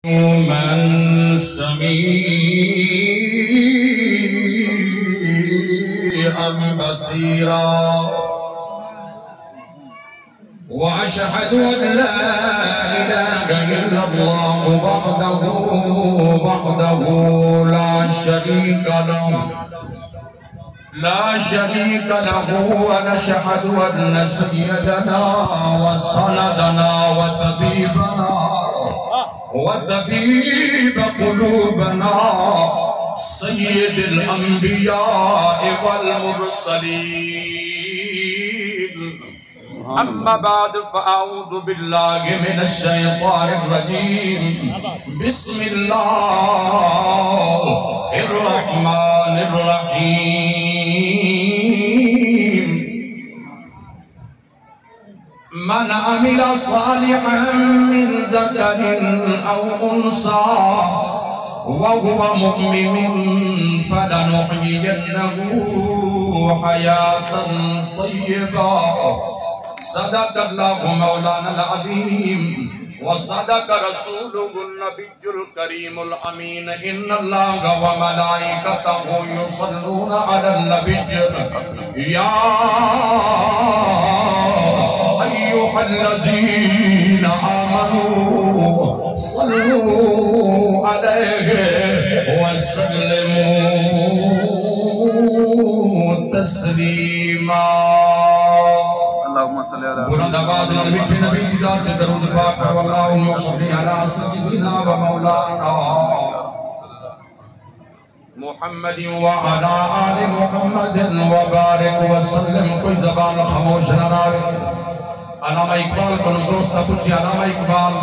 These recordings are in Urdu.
من سميعا بصيرا وأشهد أن لا إله إلا الله وحده لا شريك له ونشهد أن سيدنا وسندنا وطبيب قلوبنا سيد الأنبياء والمرسلين أما بعد فأعوذ بالله من الشيطان الرجيم بسم الله الرحمن الرحيم من عمل صالحا من ذكر أو أنثى وهو مؤمن فلنحيينه حياة طيبة صدق الله مولانا العظيم وصدق رسوله النبي الكريم الأمين إن الله وملائكته يصلون على النبي يا أيها الذين آمنوا صلوا عليه وسلموا تسليما اللهم صل على بلند آباد نبی نبی ذات درود پاک اللهم صل على سيدنا ومولانا محمد وعلى آل محمد وبارك وسلم کوئی زبان خاموش نہ رہے علامہ اقبال کو دوستہ پوچھے علامہ اقبال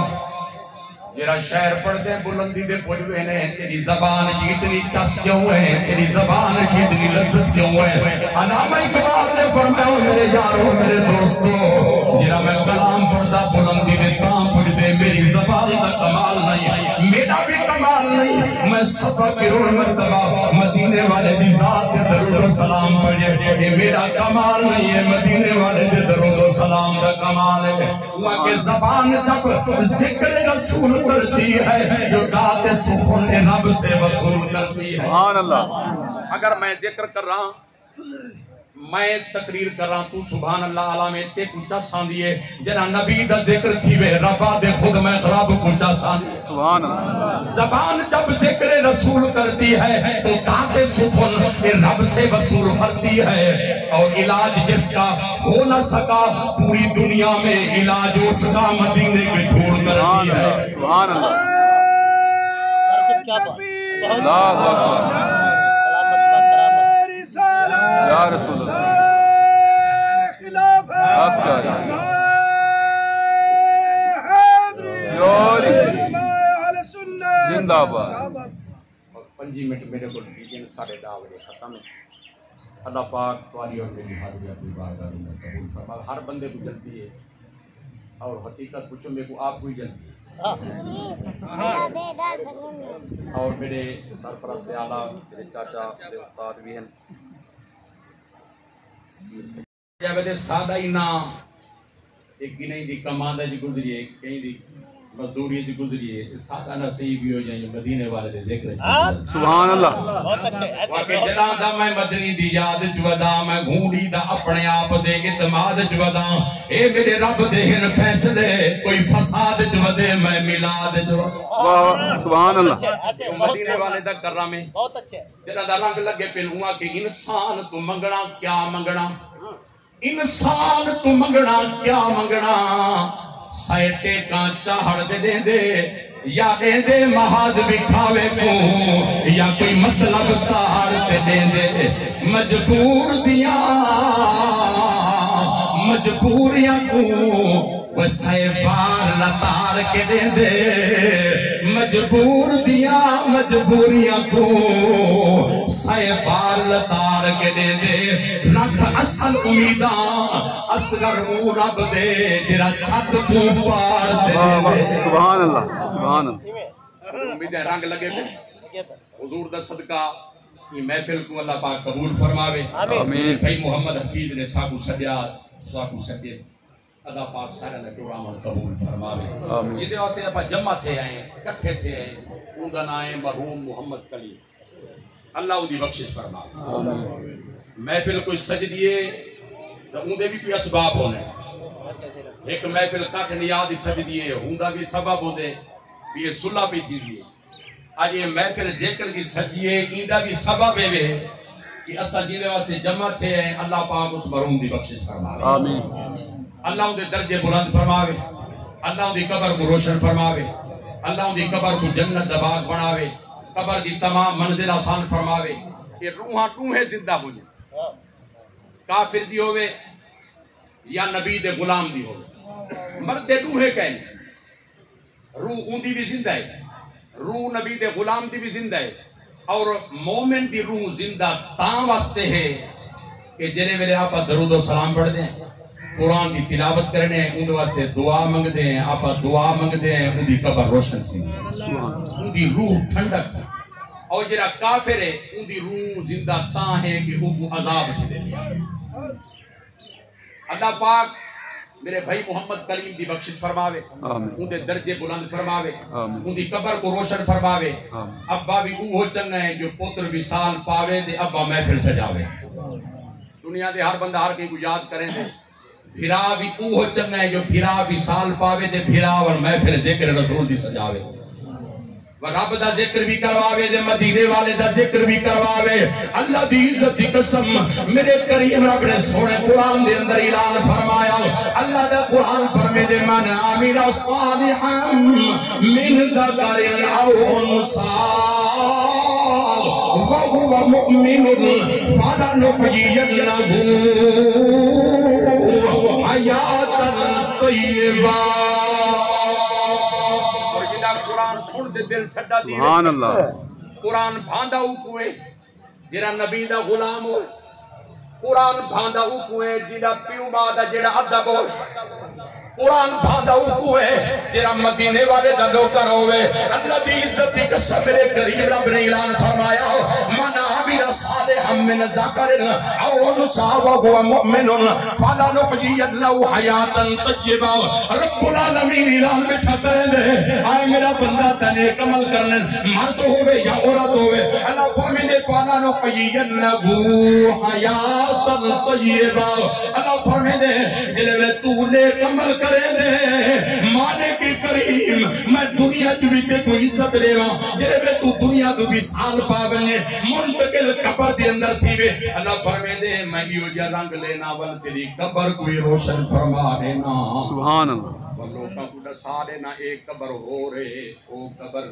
جیرا شعر پڑھ دے بلندی دے پڑھوے نے تیری زبان کی اتنی چس کیوں ہے تیری زبان کی اتنی لذت کیوں ہے علامہ اقبال نے فرمایا میرے یارو میرے دوستو جیرا میں کلام پڑھدا بلندی دے تاں پڑھ دے میری زبان دا کمال نہیں میرا بھی کمال نہیں میں صفا کی مرتبہ مدینے والے دی ذات دے درود و سلام پڑھے یہ میرا کمال نہیں ہے مدینے والے دے درود و سلام دا کمال ہے وہاں کہ زبان جب ذکر رسول کرتی ہے جو داد سخن رب سے وصول کرتی ہے سبحان اللہ اگر میں ذکر کر رہا ہوں میں تقریر کر رہا ہوں تو سبحان اللہ علامہ تے کچھا ساندھئے جنا نبی دا ذکر تھی وے ربا دے خود میں غراب کچھا ساندھئے سبحان اللہ زبان جب ذکر رسول کرتی ہے تو داد سخن رب سے وصول کرتی ہے اور علاج جس کا ہو نہ سکا پوری دنیا میں علاج اس کا مدینے کے دھوڑ کرتی ہے سبحان اللہ اللہ یا رسول اللہ زندہ آباد 5 منٹ میرے کو دیجئے 10:30 بجے ختم ہے اللہ پاک تمہاری اور میری حاضری اپنی بارگاہ میں قبول فرما ہر بندے کو جلدی ہے اور حقیقت پوچھو میرے کو آپ کو ہی جلدی ہے اور میرے سرپرست اعلیٰ میرے چاچا میرے استاد بھی ہیں جب سادہ ہی نام ایک گنہی دی کماندہ جی گزری ہے کہیں دی مزدوری جی گزری ہے سادہ نصیب بھی ہو جائیں مدینے والے دے ذکر سبحان اللہ واقعی جنان دا میں مدنی دی یاد جودا میں گھونڈی دا اپنے آپ دے اعتماد جودا اے میرے رب دے ہن فیصلے کوئی فساد جودے میں ملاد جودا سبحان اللہ مدینے والے دا کر رہا میں جنان دا رنگ لگے پہ ہوا کہ انسان تو منگنا کیا منگنا انسان تو منگنا کیا منگنا سائٹے کا چاہڑ دے دے یا دے دے محاذ بکھاوے کو یا کوئی مطلب تار دے دے مجبور دیاں مجبوریاں کو وہ سیفار لطار کے دے دے مجبور دیاں مجبوریاں کو سیفار لطار کے دے دے رکھ اصل امیداں اصغر رب دے جرا چھت کو پار دے سبحان اللہ سبحان اللہ امیدیں رنگ لگے تھے حضور دا صدقہ یہ محفل کو اللہ پاک قبول فرماوے آمین بھائی محمد حفیظ نے ساکو سڈیا ساکو سڈیا اللہ پاک سارے نے دعا قبول فرماوے جدے واسطے اپا جمع تھے آئے کٹھے تھے آئے ان دا نام ہے مرحوم محمد کلیم اللہ ان دی بخشش فرماوے محفل کوئی سجدیے تو ان دے بھی کوئی اسباب ہونے ایک محفل کٹ نیادی سجدیے ہوں دا بھی سبب ہو دے بھی یہ صلح بھی تھی دیئے آج یہ محفل ذکر کی سجیے ان دا بھی سبب ہے کہ اسا جیلے واسطے جمع تھے ہیں اللہ پاک اس مرحوم دی بخشش فرماوے آمین اللہ ان دے درجے بلند فرماوے اللہ ان دی قبر کو روشن فرماوے اللہ ان دی قبر کو جنت دباغ بناوے قبر دی تمام منزل آسان فرماوے یہ روحاں ٹوہیں زندہ ہو جائے کافر دی ہوئے یا نبی دے غلام دی ہوئے مرد ٹوہیں کہنے روح ان دی بھی زندہ ہے روح نبی دے غلام دی بھی زندہ ہے اور مومن دی روح زندہ تاں واسطے ہے کہ جنہیں میرے آپ درود و سلام پڑھ دیں قرآن کی تلاوت کرنے ان واسطے دعا منگ دیں آپ دعا منگ دیں ان دی قبر روشن تھی ان دی روح ٹھنڈک تھی اور جرا کافر ہے ان دی روح زندہ تاں ہے کہ وہ کو عذاب تھی دے لیا اللہ پاک میرے بھائی محمد کلیم دی بخشش فرماوے ان دے درجے بلند فرماوے ان دی قبر کو روشن فرماوے ابا بھی اوہ چنگا ہے جو پتر بھی سال پاوے دے ابا محفل سجاوے دنیا دے ہر بندہ ہر کئی کو یاد کریں دے بھیرا بھی اوہ چنگا ہے جو بھیرا بھی سال پاوے دے بھیرا اور محفل ذکر رسول دی سجاوے رب دا ذکر بھی کرواوے دے مدینے والے دا ذکر بھی کرواوے اللہ دی عزت دی قسم میرے کریم رب نے سونے قرآن دے اندر اعلان فرمایا اللہ دا قرآن فرمے دے من عامل صالحا من ذکر او انثى وهو مؤمن فلنحيينه حیاتا طیبا قرآن سن دے دل چھڑا دیئے سبحان اللہ قرآن بھاندا اوکوئے جیڑا نبی دا غلام ہو قرآن بھاندا اوکوئے جیڑا پیو بادا جیڑا عدب ہو قرآن بھاندا اوکوئے جیڑا مدینے والے دا نوکر ہوئے اللہ دی عزت دی قسم میرے قریب رب نے اعلان فرمایا من عمل صالحا من ذکر او انثى وهو مؤمن فلنحيينه حیاتا طیبا رب العالمین اعلان بیٹھا کریں دے آئے میرا بندہ نیک عمل کرنے مرد ہوئے یا عورت ہوئے اللہ فرمائے دے فلنحيينه حیاتا طیبا اللہ فرمائے دے جلوے تو نیک عمل کرے دے مانے کی کریم میں دنیا چوی تے کوئی عزت لے وہاں جلوے تو دنیا تو بھی سال پاونے منتقل قبر دی اندر تھی وے اللہ فرمائے دے میں یو جا رنگ لینا ول تیری قبر کوئی روشن فرما دینا سبحان اللہ واللوکاں کو ڈسا دینا ایک قبر ہو رہے او قبر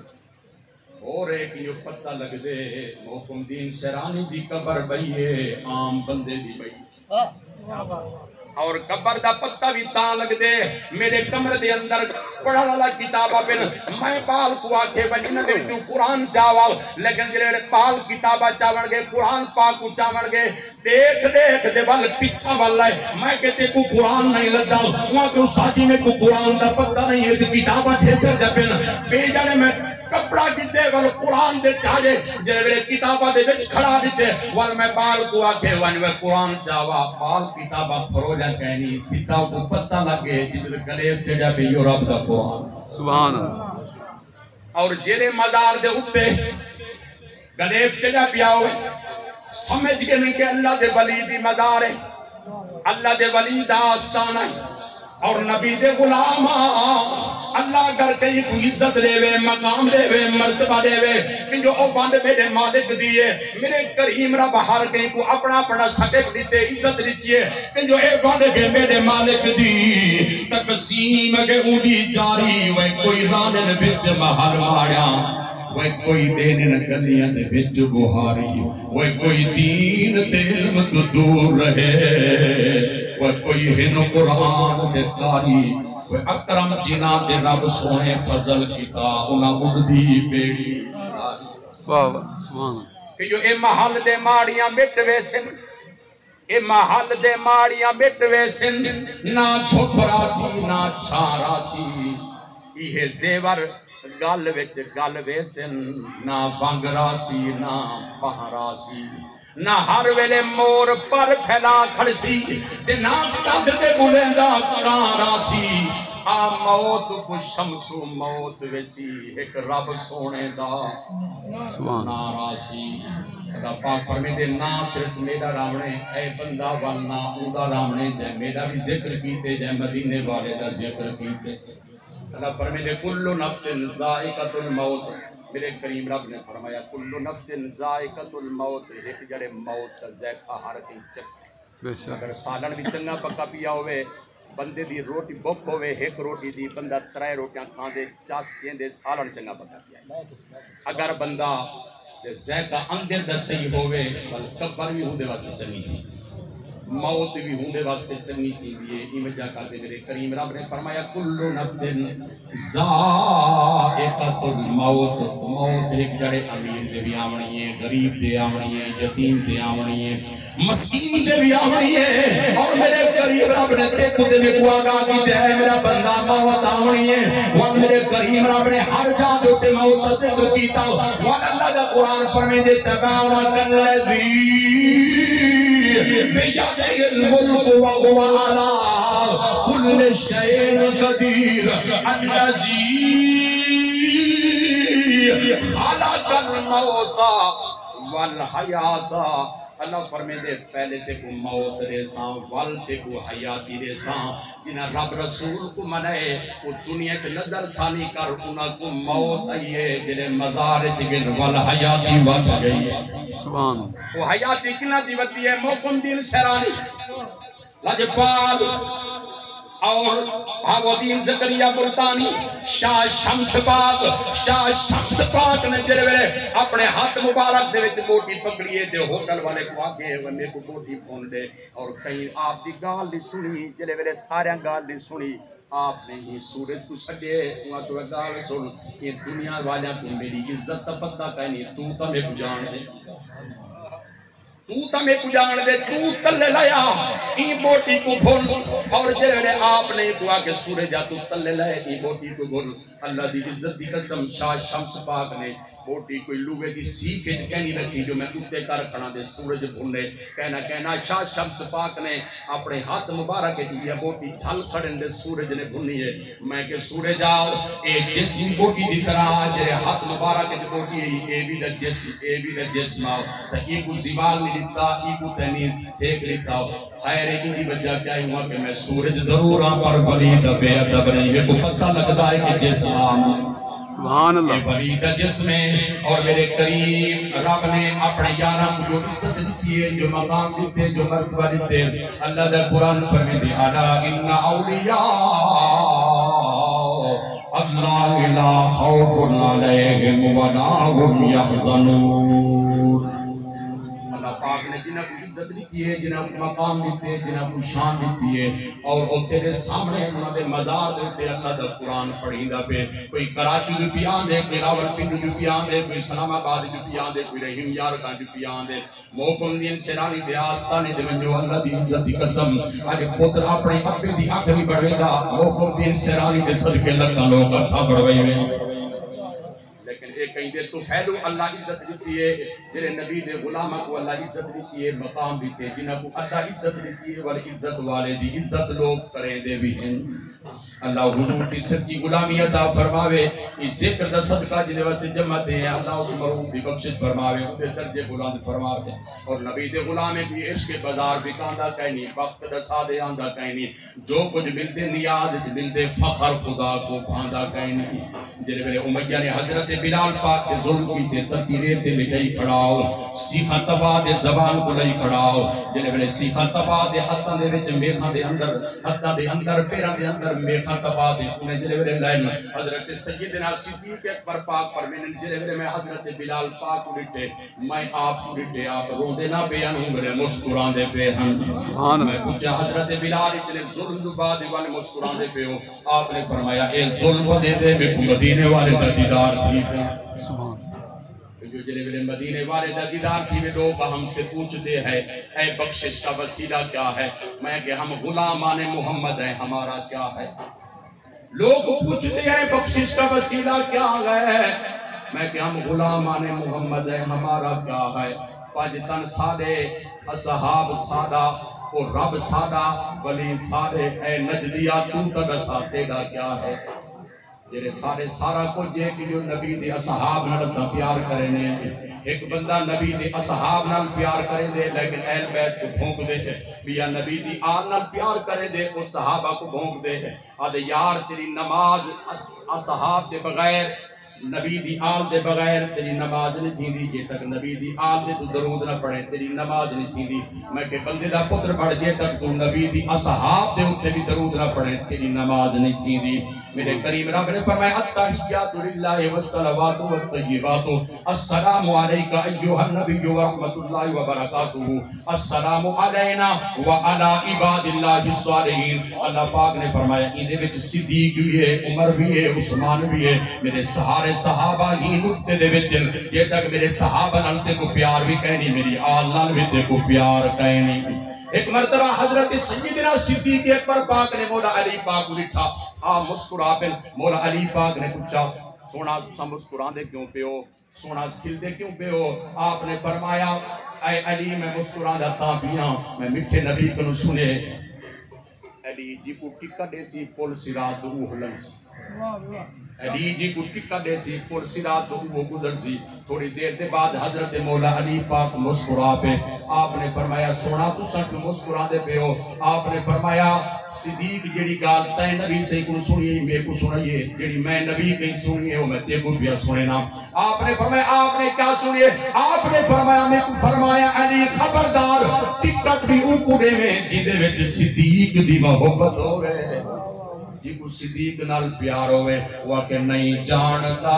ہو رہے کہ جو پتہ لگ دے محکم دین سرانی دی قبر بھئیے عام بندے دی بھئی اور قبر دا پتہ بھی تاں لگ دے میرے کمر دے اندر پڑھا لالا کتابہ پہن میں پال کو آکھے بنینا دے جو قرآن چاوال لیکن جلے پال کتابہ چاوڑ گے قرآن پاک کو چاوڑ گے دیکھ دیکھ دے بال پچھا والا ہے میں کہتے کو قرآن نہیں لگا وہاں کہ اس ساتھی میں کو قرآن دا پتہ نہیں ہے جو کتابہ ٹھیسر دے پہن پیجانے میں کپڑا کتے والو قرآن دے چاہے جنہیں میرے کتابہ دے بچ کھڑا دیتے وال میں بال کو آکھے وانوے قرآن چاہوا بال کتابہ پھروجا کہنی سیدھا کو پتہ لگے جنہیں گلیب چڑھا پہ یو رب دا قرآن سبحان اللہ اور جنہیں مدار دے اتے گلیب چڑھا پیا ہوئے سمجھ کے نہیں کہ اللہ دے ولی دی مدار ہے اللہ دے ولی دا آستان ہے اور نبی دے غلام اللہ اگر کہیں کوئی عزت دے وے مقام دے وے مرتبہ دے وے کہ جو او باندھ میرے مالک دیئے میرے کریم رب ہر کہیں کو اپنا اپنا سٹک دیتے عزت دیتے کہ جو اے باندھ کے میرے مالک دی تقسیم کے اونی جاری وے کوئی رانن بچ محل ماریا وہ کوئی دین گلیاں دے وچ بہاری وہ کوئی دین تے علم تو دور رہے وہ کوئی ہن قرآن دے کاری وہ اکرم جنا دے رب سونے فضل کیتا انہاں اڑدی بیڑی واہ واہ سبحان کہ جو اے محل دے ماڑیاں مٹ ویسن اے محل دے ماڑیاں مٹ ویسن نہ تھوپرا سی نہ چھارا سی یہ زیور گل وچ گل ویسن نہ ونگ راسی نہ پہراسی نہ ہر ویلے مور پر پھیلا کھڑسی تے نہ کد دے بلیندا کراں راسی آ موت کو شمس و موت ویسی ایک رب سونے دا ناراسی خدا پاک فرمیندے نا صرف میرا رامنے اے بندہ والنا اوندا رامنے جے میرا بھی ذکر کیتے جے مدینے والے دا ذکر کیتے اللہ فرمیندے کل نفس ذائقۃ الموت میرے کریم رب نے فرمایا کل نفس ذائقۃ الموت ایک جڑے موت کا ذائقہ ہر کوئی چکھے اگر سالن بھی چنگا پکا پیا ہوئے بندے دی روٹی بک ہوئے ایک روٹی دی بندہ 3 روٹیاں کھان دے چاس کیندے سالن چنگا پکا پیا اگر بندہ ذائقہ اندر دا صحیح ہوئے قبر بھی ہوندے واسطے چنگی تھی موت بھی ہوندے واسطے چنگی چیز یہ ایوجہ کر دے میرے کریم رب نے فرمایا کل نفس ذائقۃ الموت موت ایک جڑے امیر دے بھی آونی ہے غریب دے آونی ہے یتیم دے آونی ہے مسکین دے بھی آونی ہے اور میرے کریم رب نے دیکھو دے میں کو آگاہ کی دے ہے میرا بندہ موت آونی ہے اور میرے کریم رب نے ہر جان دوتے موت ذکر کیتا اور اللہ کا قرآن فرمے دے تبارک الذی بِيَدِهِ الْمُلْكُ وَهُوَ عَلَىٰ كُلِّ شَيْءٍ قَدِيرٌ الَّذِي خَلَقَ الْمَوْتَ وَالْحَيَاةَ اللہ فرمے دے پہلے تے کو موت دے ساں ول تے کو حیاتی دے ساں جنہ رب رسول کو منائے وہ دنیا کے نظر ثانی کر انہاں کو موت آئیے جنہیں مزار چگن ول حیاتی وقت گئی سبحان وہ حیاتی کنا دیوتی ہے موکم دین سیرانی لجپال اور حاودین زکریہ ملتانی شاہ شمس پاک نے جرے ویلے اپنے ہاتھ مبارک دے وچ موٹی پکڑیے تے ہوٹل والے کو آگے ونے کو موٹی پھون دے اور کہیں آپ دی گال نہیں سنی جرے ویلے سارے گال نہیں سنی آپ نے ہی سورج کو سجے وہاں تو گال سن یہ دنیا والیاں کو میری عزت تا پتہ کہنی تو تا میں کو جان دے تو تمہیں کو جان دے تو تلے لیا ای بوٹی کو بھول اور جلے آپ نے دعا کہ سورجہ تو تلے لیا ای بوٹی کو بھول اللہ دی عزت دی قسم شاہ شمس پاک نے بوٹی کوئی لوہے دی سیکھ کہنی رکھی جو میں اٹھتے کر کھڑا دے سورج بھولنے کہنا شاہ شمس پاک نے اپنے ہاتھ مبارک دیا بوٹی ڈھل کھڑن دے سورج نے بھولنی ہے میں کہ سورج آؤ ایک جسم بوٹی دی طرح جرے ہاتھ مبارک دی بوٹی اے بھی دا جسم آؤ تا ای کو زیبال نہیں لیتا ای کو تینی سیکھ لیتا خیر ایک دی وجہ کیا ہوا کہ میں سورج ضرور آن پر ولید بے ادب نہیں میرے کو پتہ لگتا ہے کہ جسم آؤ سبحان اللہ یہ ولید جسم ہے اور میرے کریم رب نے اپنے یارہ کو جو عزت دیتی ہے جو مقام دیتے ہیں جو مرتبہ دیتے ہیں اللہ دا قرآن فرمی دی الا ان اولیاء اللہ لا خوف علیہم ولا هم يحزنون اللہ پاک نے جنہ کو عزت دیتی ہے جنہ کو مقام دیتے ہیں جنہ کو شان دیتی ہے اور وہ تیرے سامنے انہوں نے مزار دیتے اللہ دا قرآن پڑھی دا پہ کوئی کراچی جو پیان دے کوئی راول پنڈو جو پیان دے کوئی سلام آباد جو پیان دے کوئی رحیم یارکان جو پیان دے موکم دین سیرانی دے آستانی دے من جو اللہ دی عزت دی قسم آج پتر اپنے اپنے دی آخری بڑھوے دا موکم دین سیرانی دے صدقے لگنا لوگ تھا بڑھوے میں ایک کہیں دے تو پھیلو اللہ عزت دیتی ہے جنہیں نبی دے غلامہ کو اللہ عزت دیتی ہے مقام دیتے ہیں جنہ کو اللہ عزت دیتی ہے والعزت والے دی عزت لوگ کریں دے بھی ہیں اللہ حضور کی سچی غلامی عطا فرماوے اس ذکر دا صدقہ جنہیں واسے جمعتے ہیں اللہ اس مرحوم دی بخشت فرماوے ان دے درجے بلند فرماوے اور نبی دے غلامے بھی عشق بازار بکاندہ کہنی وقت رسا دے آندہ کہنی جو کچھ ملتے نیاد ملتے فخر خدا کو بھاندہ کہنی جنہیں میرے امیہ نے حضرت بلال پاک کے ظلم کی تے تطیرے تے لٹائی کھڑاؤ سیخہ تبا دے زبان کو لئی کھڑاؤ جنہیں میرے سیخہ تبا دے حتہ دے وچ میخہ دے اندر پیرہ دے اندر میخہ تبا دے انہیں جنہیں میرے لائن حضرت سیدنا صدیق اکبر پاک پر میں جنہیں میں حضرت بلال پاک کو لٹے میں آپ کو لٹے آپ رو دینا بیان ہوں میرے مسکران دے پہ ہم میں پوچھا حضرت بلال اتنے ظلم دبا دے والے مسکران دے پہ ہو آپ نے فرمایا اے ظلم دے دے میں کو مدینے والے کا دیدار تھی جو جنہیں مدینے والے دا دیدار تھی میں لوگ ہم سے پوچھتے ہیں اے بخشش کا وسیلہ کیا ہے میں کہ ہم غلامان محمد ہیں ہمارا کیا ہے لوگ پوچھتے ہیں بخشش کا وسیلہ کیا ہے؟ میں کہ ہم غلامان محمد ہیں، ہمارا کیا ہے؟ پانچ تن سادے، اصحاب سادہ، اور رب سادہ، ولی سادے، اے نجدیہ تو تدسا تیڑا کیا ہے؟ جیرے سارے سارا کو جے کہ جو نبی دے اصحاب نال پیار کرے نے، ایک بندہ نبی دے اصحاب نال پیار کرے دے لیکن اہل بیت کو بھونک دے، بیا نبی دی آل نال پیار کرے دے وہ صحابہ کو بھونک دے، آدھے یار تیری نماز اصحاب دے بغیر، نبی دی آل دے بغیر تیری نماز نہیں تھی دی، جے تک نبی دی آل دے تو درود نہ پڑھے تیری نماز نہیں تھی دی۔ میں کہ بندے دا پتر پڑھ جے تک تو نبی دی اصحاب دے اتے بھی درود نہ پڑھے تیری نماز نہیں تھی دی۔ میرے کریم رب نے فرمایا التحیات للہ والصلوات والطیبات السلام علیکہ ایوہ النبی ورحمت اللہ وبرکاتہ السلام علینا وعلا عباد اللہ الصالحین۔ اللہ پاک نے فرمایا اندے وچ صدیق بھی ہے، عمر بھی ہے، عثمان بھی ہے، میرے سہارے صحابہ ہی نکتے دے وچن جے تک میرے صحابہ نال تے کو پیار بھی کہنی، میری آل نال بھی تے کو پیار کہنی۔ ایک مرتبہ حضرت سیدنا صدیق اکبر پاک نے مولا علی پاک کو لٹھا، مسکرا پہ مولا علی پاک نے پوچھا سونا تسا مسکران دے کیوں پہ ہو، سونا کھل دے کیوں پہ ہو؟ آپ نے فرمایا اے علی میں مسکران جاتا پیاں میں میٹھے نبی کو سنے۔ علی جی کو ٹکا دے سی پول سرات روح لنس، علی جی کو ٹکا دے سی پول سرات روح گزر سی۔ تھوڑی دیر دے بعد حضرت مولا علی پاک مسکرا پہ آپ نے فرمایا سونا تسا کیوں مسکرا دے پہ ہو؟ آپ نے فرمایا صدیق جیڑی گال تے نبی سے کو سنیے میں کو سنائیے، جیڑی میں نبی کہیں سنیے ہو میں تے کو بھی سنے نا۔ آپ نے فرمایا آپ نے کیا سنیے؟ آپ نے فرمایا میں کو فرمایا علی خبردار ٹکٹ بھی او کوڑے میں جیدے وچ صدیق دی محبت ہوئے، جی کو صدیق نال پیار ہوئے، وہ کہ نہیں جانتا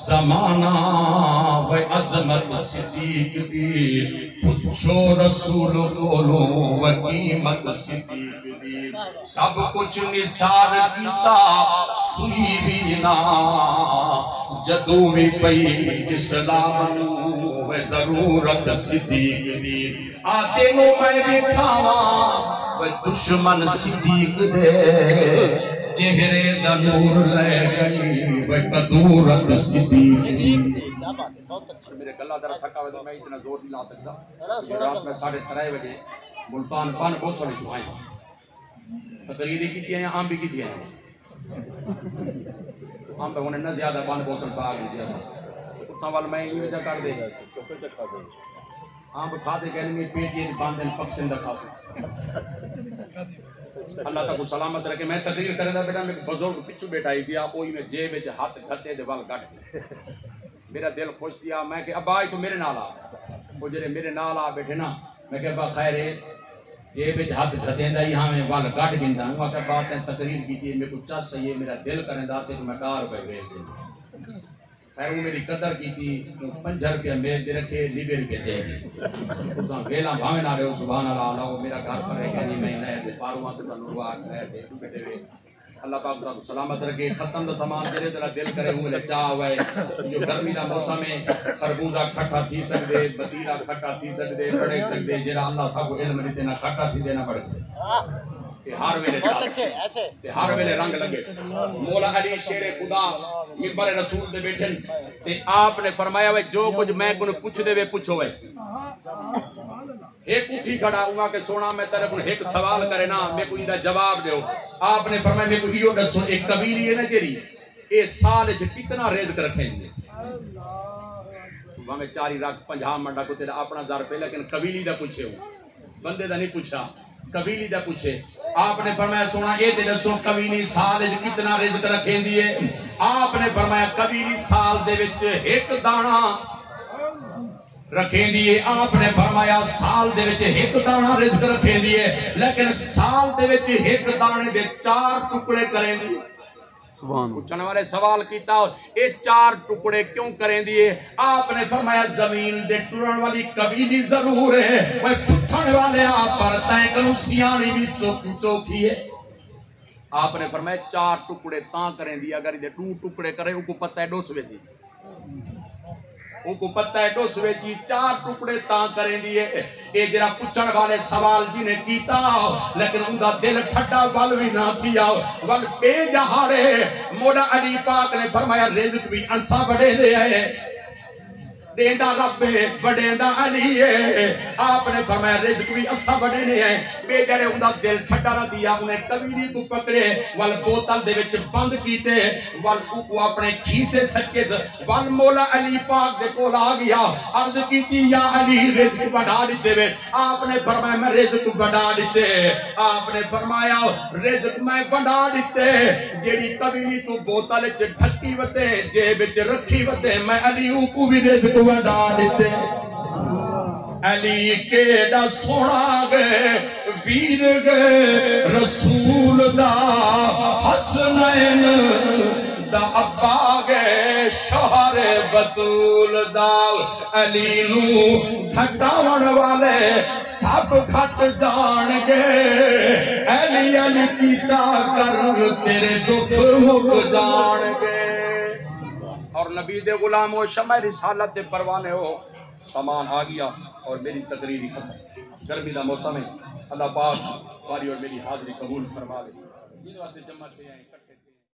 زمانہ و عظمت صدیق دی، پوچھو رسول بولو و قیمت صدیق دی، سب کچھ نثار کیتا سوئی بھی نہ، جدو بھی پئی اسلام و ضرورت صدیق دی، آتے نو میں دیکھاواں دشمن صدیق دے چہرے دا نور لے گئی وہ قدورت صدیق دی۔ میرے گلہ در تھکا ہوئے تو میں اتنا زور نہیں لا سکتا۔ رات میں 3:30 بجے ملتان پان بہت ساری چھوائیں تقریری کی دیا ہیں، عام بھی کی دیا ہیں، عام پہ انہیں نہ زیادہ پان بہت ساری باغ نہیں زیادہ اتنا والا میں یہ وجہ کر دے آم کھا دے کہنے میں پیٹی باندھن پکسندہ کھا سکتے۔ اللہ تک کو سلامت رکھے۔ میں تقریر کرے دا بیٹا میں بزرگ پچھو بیٹا ہی دیا کوئی میں جیب وچ ہاتھ گھتے دے وال گھٹ میرا دل خوش دیا۔ میں کہ ابا تو میرے نال آ، وہ جڑے میرے نال آ بیٹھے نا، میں کہ ابا خیر ہے جیب وچ ہاتھ گھتے دا ہی ہاں میں وال گھٹ گندا ہوں کہ بات تقریر کی میرے کو چس ہے میرا دل کرے دا تے میں ڈار پہ ویل دے۔ خیر وہ میری قدر کی تھی 5 روپیہ میرے دے رکھے 90 روپیہ چاہیے تو ویلا بھاوے نہ رہے سبحان اللہ وہ میرا گھر پر رہ گیا نہیں میں نئے دے پاروان تے نوروا گئے تے بیٹھے ہوئے۔ اللہ پاک کو سلامت رکھے۔ ختم دا سامان میرے ذرا دل کرے ہوں میرے چاہ ہوئے جو گرمی دا موسم ہے خربوزہ کھٹا تھی سکدے، بتیرا کھٹا تھی سکدے، پڑھ سکدے، جڑا اللہ سب کو علم دیتے نہ کھٹا تھی دینا پڑ دے ہر ویلے تے ہر ویلے رنگ لگے۔ مولا علی شیر خدا منبر رسول دے بیٹھن تے آپ نے فرمایا وے جو کچھ میں کو پوچھ دے وے پوچھو وے۔ ایک اٹھی کھڑا ہوا کہ سونا میں تیرے کو ایک سوال کرے نا میں کو دا جواب دیو۔ آپ نے فرمایا میں کو ایو دسو ایک قبیلی ہے نا جیری اے سال وچ کتنا رزق رکھیں گے؟ میں 4 لاکھ 50 منڈا کو تیرا اپنا ظرف ہے لیکن قبیلی دا پوچھے ہو بندے دا نہیں پوچھا قبیلی دا پوچھے۔ آپ نے فرمایا سونا اے تے دسو قبیلی سال وچ کتنا رزق رکھیں دی ہے؟ آپ نے فرمایا قبیلی سال دے وچ ایک دانہ رکھیں دیئے۔ آپ نے فرمایا سال دے وچ ایک دانہ رزق رکھیں دیئے لیکن سال دے وچ ایک دانے دے 4 ٹکڑے کریں دیئے۔ پوچھنے والے سوال کیتا اے 4 ٹکڑے کیوں کریں دیئے؟ آپ نے فرمایا زمین دے ٹرن والی قبیلی ضرور ہے وہ پوچھنے والے آپ پر تائیں کنو سیانی بھی چوکھی ہے۔ آپ نے فرمایا 4 ٹکڑے تاں کریں دیئے اگر یہ 2 ٹکڑے کریں ان کو پتہ ہے 200 سی ان کو پتہ ہے تو سویچی 4 ٹکڑے تاں کریں دیئے اے جرا پچھن والے سوال جی نے کیتا لیکن ان کا دل ٹھٹا وال بھی نہ تھیا وال پہ جہارے مولا علی پاک نے فرمایا رزق بھی انسا بڑے دے آئے دیندہ رب بڑیندہ علی ہے آپ نے فرمایا رزق بھی اسا بڑے نے ہیں بے جڑے انہا دل ٹھٹا نہ دیا انہیں کبیری کو پکڑے وال بوتل دے وچ بند کیتے وال کو اپنے کھیسے سچے وال مولا علی پاک دے کول آ گیا عرض کیتی یا علی رزق بڑھا دیتے وے آپ نے فرمایا میں رزق بڑھا دیتے آپ نے فرمایا رزق میں بڑھا دیتے جیڑی کبیری تو بوتل چ ڈھکی وتے جیب وچ رکھی وتے میں علی کو بھی رزق وڈا دیتے علی کیڑا سونا گئے ویر گئے رسول دا حسنین دا ابا گئے شہر بطول دا علی نو گھٹاون والے سب گھٹ جان گئے علی علی کیتا کر تیرے دکھ مک جان گئے اور نبی دے غلام و شمع رسالت دے پروانے ہو سامان آ گیا اور میری تقریری ختم گرمی دا موسم ہے اللہ پاک تمہاری اور میری حاضری قبول فرما لے یہ واسطے جمع تھے